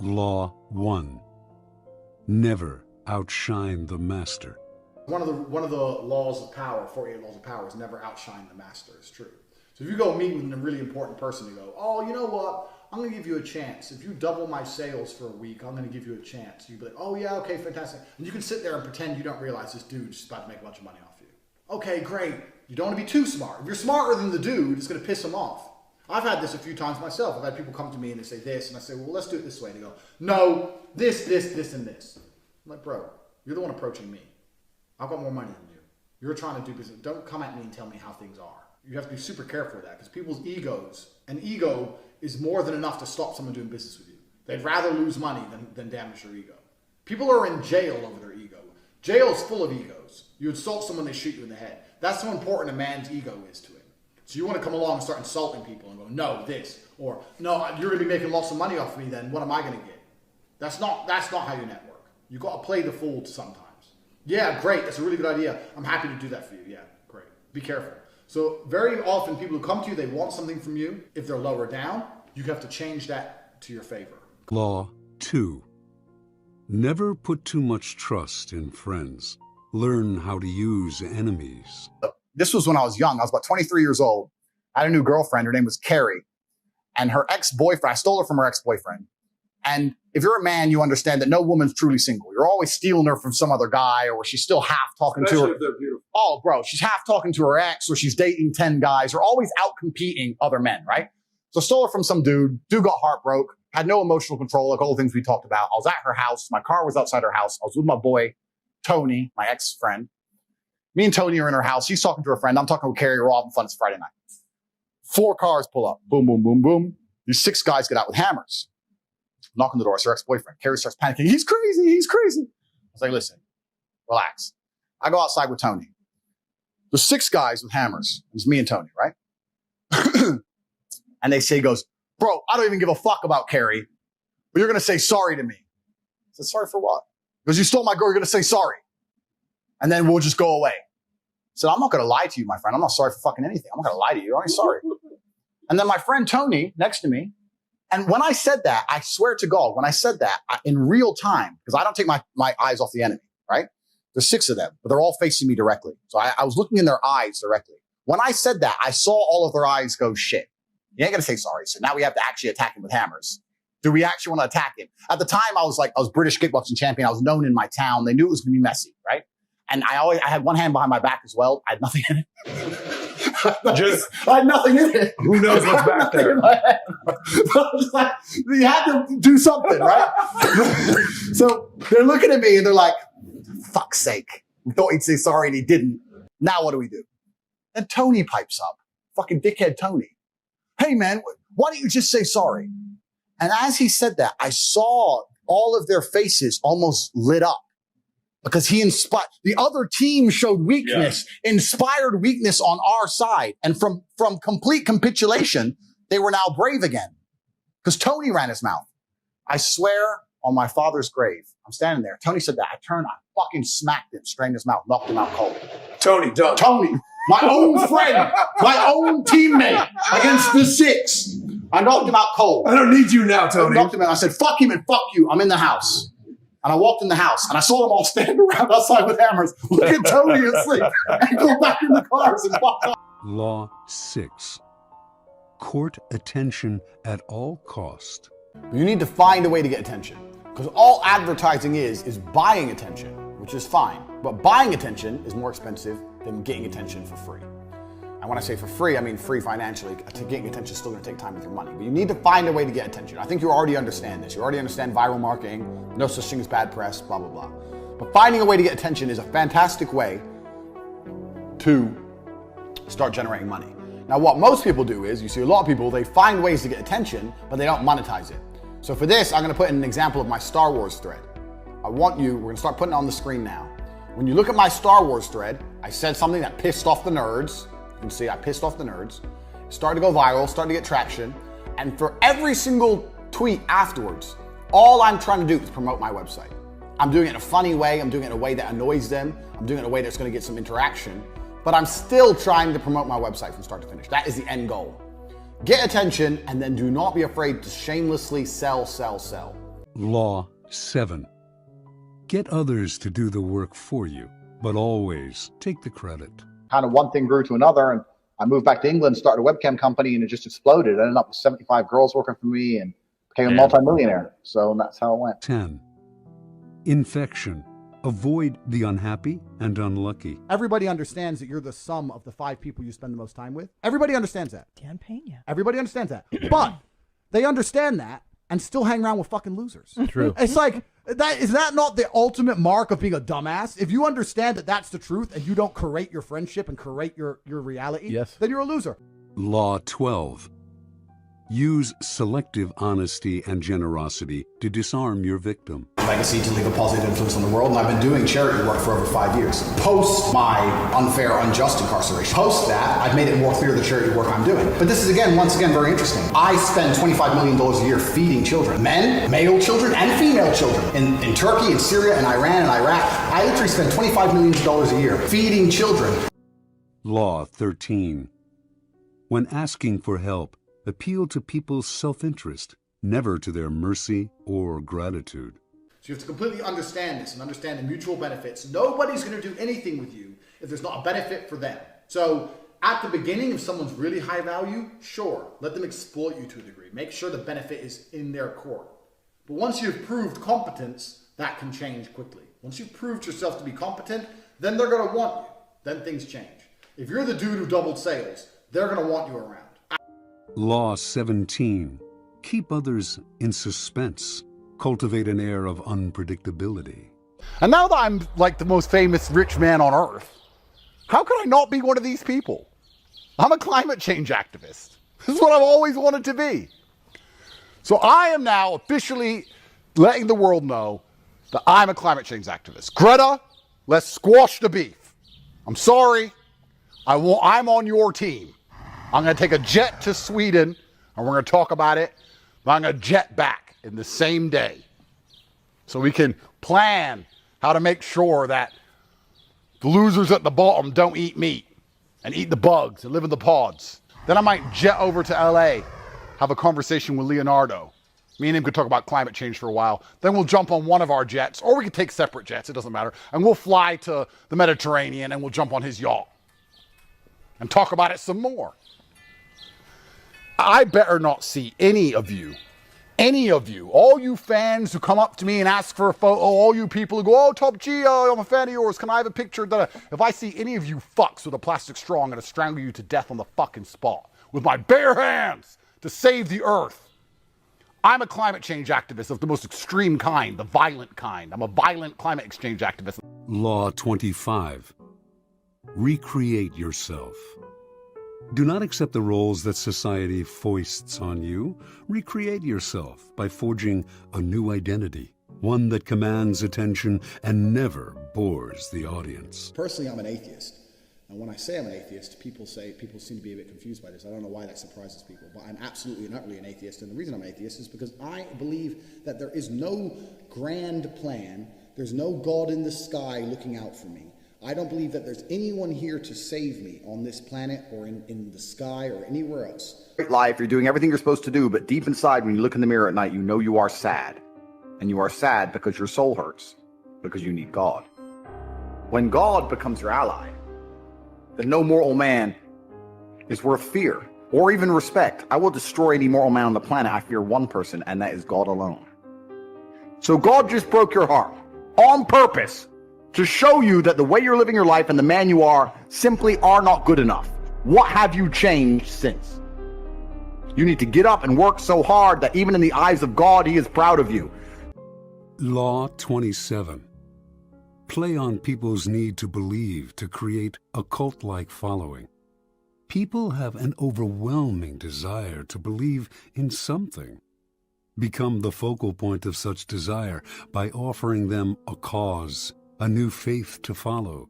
Law 1. Never outshine the master. One of the laws of power, 48 laws of power, is never outshine the master. It's true. So if you go meet with a really important person, you go, oh, you know what? I'm going to give you a chance. If you double my sales for a week, I'm going to give you a chance. You'd be like, oh yeah, okay, fantastic. And you can sit there and pretend you don't realize this dude's just about to make a bunch of money off you. Okay, great. You don't want to be too smart. If you're smarter than the dude, it's going to piss him off. I've had this a few times myself. I've had people come to me and they say this, and I say, well, let's do it this way. And they go, no, this, and this. I'm like, bro, you're the one approaching me. I've got more money than you. You're trying to do business. Don't come at me and tell me how things are. You have to be super careful with that because people's egos, an ego is more than enough to stop someone doing business with you. They'd rather lose money than damage their ego. People are in jail over their ego. Jail's full of egos. You insult someone, they shoot you in the head. That's how important a man's ego is to him. So you want to come along and start insulting people and go, no, this, or no, you're going to be making lots of money off me then. What am I going to get? That's not how you network. You got to play the fool sometimes. Yeah, great. That's a really good idea. I'm happy to do that for you. Yeah, great. Be careful. So very often people who come to you, they want something from you. If they're lower down, you have to change that to your favor. Law 2. Never put too much trust in friends. Learn how to use enemies. This was when I was young. I was about 23 years old. I had a new girlfriend. Her name was Carrie. And her ex-boyfriend, I stole her from her ex-boyfriend. And if you're a man, you understand that no woman's truly single. You're always stealing her from some other guy, or she's still half talking to her. If they're beautiful. Oh, bro, she's half talking to her ex, or she's dating 10 guys. They're always out competing other men, right? So I stole her from some dude. Dude got heartbroken, had no emotional control, like all the things we talked about. I was at her house. My car was outside her house. I was with my boy, Tony, my ex-friend. Me and Tony are in her house. She's talking to her friend. I'm talking with Carrie. We're all having fun. It's Friday night. 4 cars pull up. Boom, boom, boom, boom. These 6 guys get out with hammers. Knock on the door. It's her ex-boyfriend. Carrie starts panicking. He's crazy. He's crazy. I was like, listen, relax. I go outside with Tony. There's 6 guys with hammers. It's me and Tony, right? And he goes, bro, I don't even give a fuck about Carrie, but you're going to say sorry to me. I said, sorry for what? Because you stole my girl. You're going to say sorry. And then we'll just go away. I said, I'm not going to lie to you, my friend. I'm not sorry for fucking anything. I'm not going to lie to you. I'm sorry. And then my friend Tony next to me. And when I said that, I swear to God, when I said that in real time, because I don't take my eyes off the enemy, right? There's 6 of them, but they're all facing me directly. So I was looking in their eyes directly. When I said that, I saw all of their eyes go, shit. You ain't going to say sorry. So now we have to actually attack him with hammers. Do we actually want to attack him? At the time, I was British kickboxing champion. I was known in my town. They knew it was going to be messy, right? And I had one hand behind my back as well. I had nothing in it. I had nothing in it. Who knows what's back there? You had to do something, right? So they're looking at me and they're like, fuck's sake. We thought he'd say sorry and he didn't. Now what do we do? And Tony pipes up. Fucking dickhead Tony. Hey man, why don't you just say sorry? And as he said that, I saw all of their faces almost lit up. Because he inspired, the other team showed weakness, inspired weakness on our side. And from complete capitulation, they were now brave again. Because Tony ran his mouth. I swear on my father's grave, I'm standing there. Tony said that. I turned, I fucking smacked him, strained his mouth, knocked him out cold. Tony, my own friend, my own teammate against the 6. I knocked him out cold. I don't need you now, Tony. I knocked him out. I said, fuck him and fuck you. I'm in the house. And I walked in the house and I saw them all standing around outside with hammers, look at Tony asleep, and go back in the cars and fuck off. Law 6. Court attention at all cost. You need to find a way to get attention. Because all advertising is buying attention, which is fine. But buying attention is more expensive than getting attention for free. And when I say for free, I mean free financially. Getting attention is still going to take time with your money. But you need to find a way to get attention. I think you already understand this. You already understand viral marketing, no such thing as bad press, blah, blah, blah. But finding a way to get attention is a fantastic way to start generating money. Now, what most people do is, you see a lot of people, they find ways to get attention, but they don't monetize it. So for this, I'm going to put in an example of my Star Wars thread. We're going to start putting it on the screen now. When you look at my Star Wars thread, I said something that pissed off the nerds. You can see I pissed off the nerds. It started to go viral, started to get traction. And for every single tweet afterwards, all I'm trying to do is promote my website. I'm doing it in a funny way. I'm doing it in a way that annoys them. I'm doing it in a way that's going to get some interaction. But I'm still trying to promote my website from start to finish. That is the end goal. Get attention, and then do not be afraid to shamelessly sell. Law 7. Get others to do the work for you, but always take the credit. Kind of one thing grew to another, and I moved back to England, started a webcam company, and it just exploded. I ended up with 75 girls working for me and became a multimillionaire. So that's how it went. 10. Infection. Avoid the unhappy and unlucky. Everybody understands that you're the sum of the 5 people you spend the most time with. Everybody understands that. Dan Pena. Everybody understands that. But they understand that and still hang around with fucking losers. True. It's like, is that not the ultimate mark of being a dumbass? If you understand that that's the truth and you don't curate your friendship and curate your reality, Yes. then you're a loser. Law 12. Use selective honesty and generosity to disarm your victim. Legacy to leave a positive influence on the world, and I've been doing charity work for over 5 years. Post my unfair, unjust incarceration, post that, I've made it more clear the charity work I'm doing. But this is, once again, very interesting. I spend $25 million a year feeding children. Men, male children, and female children. In Turkey, and Syria, and Iran, and Iraq, I literally spend $25 million a year feeding children. Law 13. When asking for help, appeal to people's self-interest, never to their mercy or gratitude. So you have to completely understand this and understand the mutual benefits. Nobody's going to do anything with you if there's not a benefit for them. So at the beginning, if someone's really high value, sure, let them exploit you to a degree. Make sure the benefit is in their core. But once you've proved competence, that can change quickly. Once you've proved yourself to be competent, then they're going to want you. Then things change. If you're the dude who doubled sales, they're going to want you around. Law 17. Keep others in suspense. Cultivate an air of unpredictability. And now that I'm like the most famous rich man on earth, how could I not be one of these people? I'm a climate change activist. This is what I've always wanted to be. So I am now officially letting the world know that I'm a climate change activist. Greta, let's squash the beef. I'm sorry. I'm on your team. I'm going to take a jet to Sweden, and we're going to talk about it. But I'm going to jet back in the same day so we can plan how to make sure that the losers at the bottom don't eat meat and eat the bugs and live in the pods. Then I might jet over to LA, have a conversation with Leonardo. Me and him could talk about climate change for a while. Then we'll jump on one of our jets, or we could take separate jets, it doesn't matter, and we'll fly to the Mediterranean and we'll jump on his yacht and talk about it some more. I better not see any of you, all you fans who come up to me and ask for a photo, all you people who go, oh, Top G, I'm a fan of yours, can I have a picture? If I see any of you fucks with a plastic straw, I'm going to strangle you to death on the fucking spot with my bare hands to save the earth. I'm a climate change activist of the most extreme kind, the violent kind. I'm a violent climate exchange activist. Law 25. Recreate yourself. Do not accept the roles that society foists on you. Recreate yourself by forging a new identity, one that commands attention and never bores the audience. Personally, I'm an atheist. And when I say I'm an atheist, people seem to be a bit confused by this. I don't know why that surprises people, but I'm absolutely and utterly an atheist. And the reason I'm an atheist is because I believe that there is no grand plan. There's no God in the sky looking out for me. I don't believe that there's anyone here to save me on this planet or in the sky or anywhere else. Life, you're doing everything you're supposed to do, but deep inside, when you look in the mirror at night, you know you are sad. And you are sad because your soul hurts, because you need God. When God becomes your ally, then no mortal man is worth fear or even respect. I will destroy any mortal man on the planet. I fear one person, and that is God alone. So God just broke your heart on purpose to show you that the way you're living your life and the man you are simply are not good enough. What have you changed since? You need to get up and work so hard that even in the eyes of God, he is proud of you. Law 27. Play on people's need to believe to create a cult-like following. People have an overwhelming desire to believe in something. Become the focal point of such desire by offering them a cause, a new faith to follow.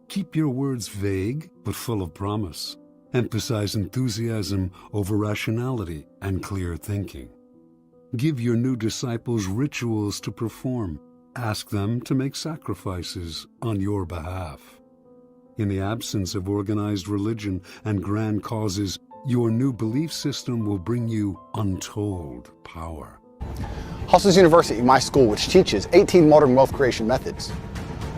Keep your words vague but full of promise. Emphasize enthusiasm over rationality and clear thinking. Give your new disciples rituals to perform. Ask them to make sacrifices on your behalf. In the absence of organized religion and grand causes, your new belief system will bring you untold power. Hustle's University, my school, which teaches 18 modern wealth creation methods.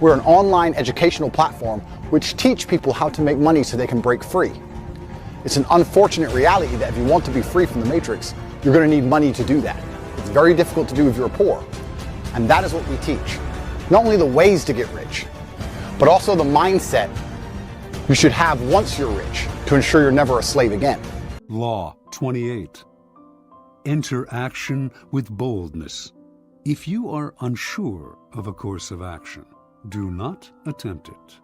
We're an online educational platform which teach people how to make money so they can break free. It's an unfortunate reality that if you want to be free from the matrix, you're going to need money to do that. It's very difficult to do if you're poor. And that is what we teach. Not only the ways to get rich, but also the mindset you should have once you're rich to ensure you're never a slave again. Law 28. Enter action with boldness. If you are unsure of a course of action, do not attempt it.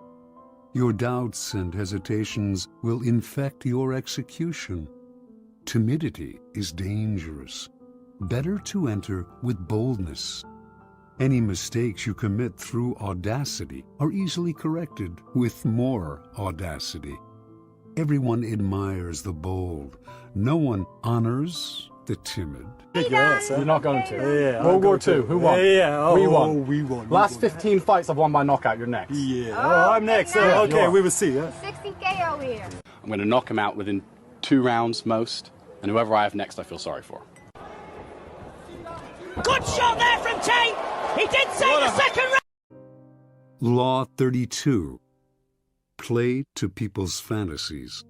Your doubts and hesitations will infect your execution. Timidity is dangerous. Better to enter with boldness. Any mistakes you commit through audacity are easily corrected with more audacity. Everyone admires the bold. No one honors the timid. You're not going to. Yeah, World War II, who won? Yeah, We won. We won. Last 15 fights I've won by knockout, you're next. Yeah. Oh, I'm next. Okay, we will see. Yeah. 60K over here. I'm going to knock him out within 2 rounds most, and whoever I have next I feel sorry for. Good shot there from Tate. He did say the second round. Law 32. Play to people's fantasies.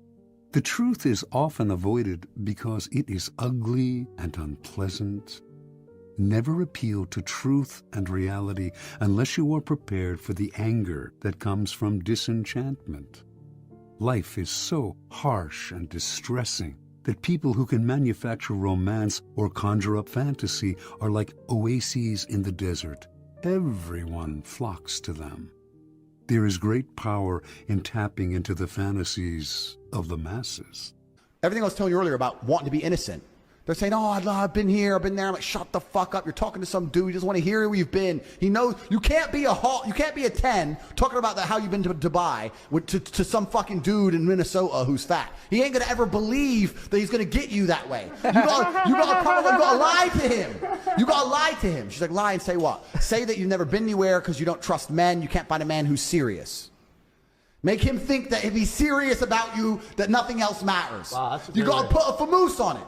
The truth is often avoided because it is ugly and unpleasant. Never appeal to truth and reality unless you are prepared for the anger that comes from disenchantment. Life is so harsh and distressing that people who can manufacture romance or conjure up fantasy are like oases in the desert. Everyone flocks to them. There is great power in tapping into the fantasies of the masses. Everything I was telling you earlier about wanting to be innocent. They're saying, oh, I've been here, I've been there. I'm like, shut the fuck up. You're talking to some dude. He doesn't want to hear where you've been. He knows you can't be a 10 talking about how you've been to Dubai to some fucking dude in Minnesota who's fat. He ain't gonna ever believe that he's gonna get you that way. You gotta lie to him. You gotta lie to him. She's like, lie and say what? Say that you've never been anywhere because you don't trust men. You can't find a man who's serious. Make him think that if he's serious about you, that nothing else matters. Wow, you gotta put a famoose on it.